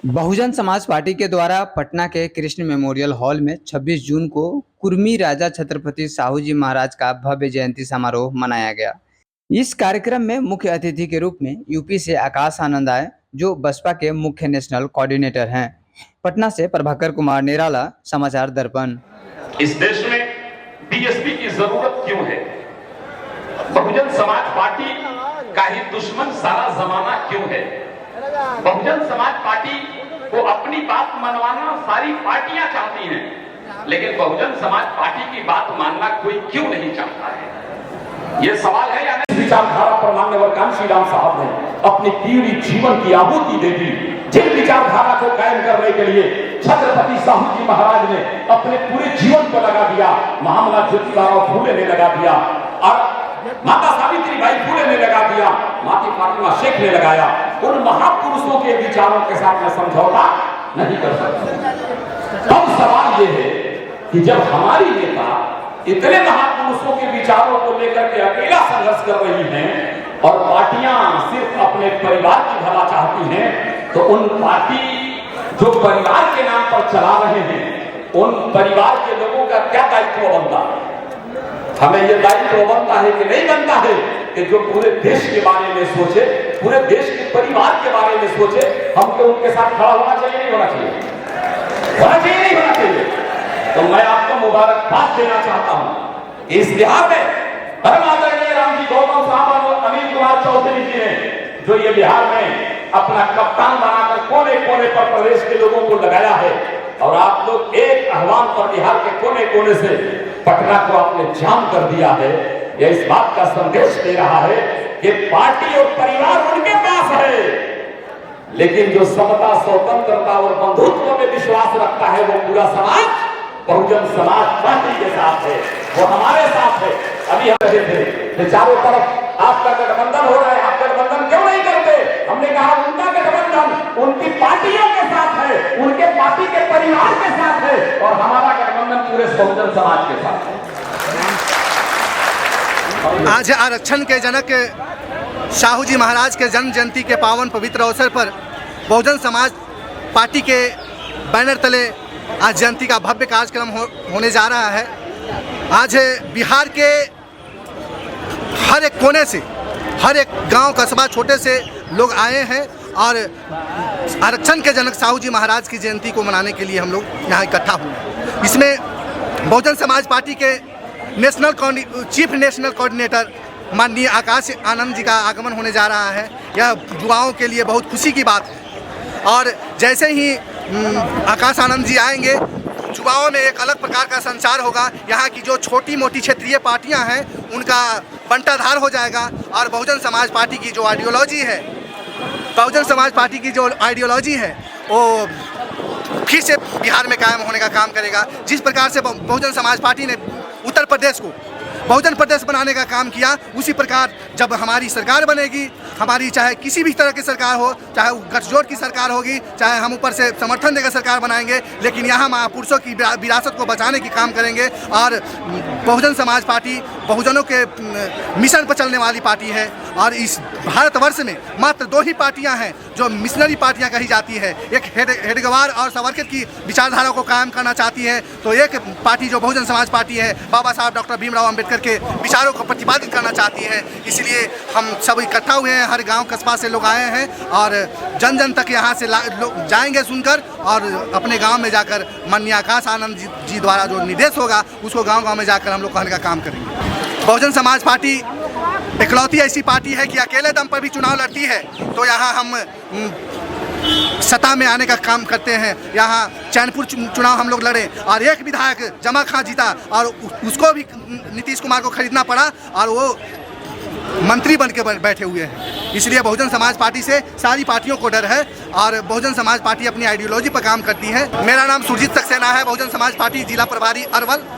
Bahujan Samaj party के द्वारा पटना के कृष्ण मेमोरियल हॉल में 26 जून को कुर्मी राजा छत्रपति साहू जी महाराज का भव्य जयंती समारोह मनाया गया। इस कार्यक्रम में मुख्य अतिथि के रूप में यूपी से आकाश आनंद आए, जो बसपा के मुख्य नेशनल कोऑर्डिनेटर हैं। पटना से प्रभाकर कुमार निराला, समाचार दर्पण। इस देश में बीएसपी की जरूरत क्यों है? बहुजन समाज पार्टी का ही दुश्मन सारा जमाना क्यों है? बहुजन समाज पार्टी को अपनी बात मनवाना सारी पार्टियां चाहती हैं, लेकिन बहुजन समाज पार्टी की बात मानना कोई क्यों नहीं चाहता है? ये सवाल है या नहीं? विचारधारा पर मान्यवर कांशी राम साहब ने अपनी पूरी जीवन की आहुति दे दी। जिन विचारधारा को कायम करने के लिए छत्रपति साहू जी महाराज ने अपने पूरे जीवन को लगा दिया, महामना ज्योतिराव फूले ने लगा दिया और माता सावित्रीबाई फूले ने लगा दिया, माता फातिमा शेख ने लगाया। उन महापुरुषों के विचारों के साथ में समझौता नहीं कर सकते। अब सवाल यह है कि जब हमारी नेता इतने महापुरुषों के विचारों को लेकर के अकेला संघर्ष कर रही हैं और पार्टियां सिर्फ अपने परिवार की भला चाहती हैं, तो उन पार्टी जो परिवार के नाम पर चला रहे हैं, उन परिवार के लोगों का क्या दायित्व बनता है? हमें यह दायित्व बनता है कि नहीं बनता है कि जो पूरे देश के बारे में सोचे, पूरे देश के परिवार के बारे में सोचे। हमको उनके साथ खड़ा होना चाहिए, नहीं होना चाहिए? होना चाहिए, नहीं होना चाहिए? तो मैं आपको मुबारकबाद देना चाहता हूं। इस बिहार में परम आदरणीय रामजी गौतम साहब और अनिल कुमार चौधरी जी ने जो ये बिहार में अपना कप्तान बनाकर कोने कोने पर प्रदेश के लोगों को लगाया है, और आप लोग एक आह्वान पर बिहार के कोने कोने से पटना को आपने जाम कर दिया है। यह इस बात का संदेश दे रहा है कि पार्टी और परिवार उनके पास है, लेकिन जो समता, स्वतंत्रता और बंधुत्व में विश्वास रखता है, वो पूरा समाज बहुजन समाज पार्टी के साथ है, वो हमारे साथ है। अभी हम रहे थे चारों तरफ आपका गठबंधन हो रहा है, आप गठबंधन क्यों नहीं करते? हमने कहा उनका गठबंधन उनकी पार्टियों के साथ है, उनके पार्टी के परिवार के साथ है, और हमारा गठबंधन पूरे बहुजन समाज के साथ है। आज आरक्षण के जनक साहू जी महाराज के जन्म जयंती के पावन पवित्र अवसर पर बहुजन समाज पार्टी के बैनर तले आज जयंती का भव्य कार्यक्रम होने जा रहा है। आज बिहार के हर एक कोने से, हर एक गांव, कस्बा, छोटे से लोग आए हैं और आरक्षण के जनक साहू जी महाराज की जयंती को मनाने के लिए हम लोग यहाँ इकट्ठा हुए। इसमें बहुजन समाज पार्टी के चीफ नेशनल कोऑर्डिनेटर माननीय आकाश आनंद जी का आगमन होने जा रहा है। यह युवाओं के लिए बहुत खुशी की बात है, और जैसे ही आकाश आनंद जी आएंगे, युवाओं में एक अलग प्रकार का संचार होगा। यहाँ की जो छोटी मोटी क्षेत्रीय पार्टियाँ हैं, उनका बंटाधार हो जाएगा, और बहुजन समाज पार्टी की जो आइडियोलॉजी है, वो फिर से बिहार में कायम होने का काम करेगा। जिस प्रकार से बहुजन समाज पार्टी ने उत्तर प्रदेश को बहुजन प्रदेश बनाने का काम किया, उसी प्रकार जब हमारी सरकार बनेगी, हमारी चाहे किसी भी तरह की सरकार हो, चाहे वो गठजोड़ की सरकार होगी, चाहे हम ऊपर से समर्थन देकर सरकार बनाएंगे, लेकिन यहाँ महापुरुषों की विरासत को बचाने की काम करेंगे। और बहुजन समाज पार्टी बहुजनों के मिशन पर चलने वाली पार्टी है, और इस भारतवर्ष में मात्र दो ही पार्टियाँ हैं जो मिशनरी पार्टियाँ कही जाती है। एक हेडगेवार और सावरकर की विचारधारा को कायम करना चाहती है, तो एक पार्टी जो बहुजन समाज पार्टी है, बाबा साहब डॉक्टर भीमराव अंबेडकर के विचारों को प्रतिपादित करना चाहती है। इसलिए हम सब इकट्ठा हुए हैं, हर गांव कस्बा से लोग आए हैं, और जन जन तक यहाँ से लोग जाएंगे सुनकर, और अपने गांव में जाकर माननीय आकाश आनंद जी द्वारा जो निर्देश होगा, उसको गांव गांव में जाकर हम लोग कहने का काम करेंगे। बहुजन समाज पार्टी इकलौती ऐसी पार्टी है कि अकेले दम पर भी चुनाव लड़ती है, तो यहाँ हम सत्ता में आने का काम करते हैं। यहाँ चैनपुर चुनाव हम लोग लड़े और एक विधायक जमा खां जीता, और उसको भी नीतीश कुमार को खरीदना पड़ा, और वो मंत्री बन के बैठे हुए हैं। इसलिए बहुजन समाज पार्टी से सारी पार्टियों को डर है, और बहुजन समाज पार्टी अपनी आइडियोलॉजी पर काम करती है। मेरा नाम सुरजीत सक्सेना है, बहुजन समाज पार्टी जिला प्रभारी अरवल।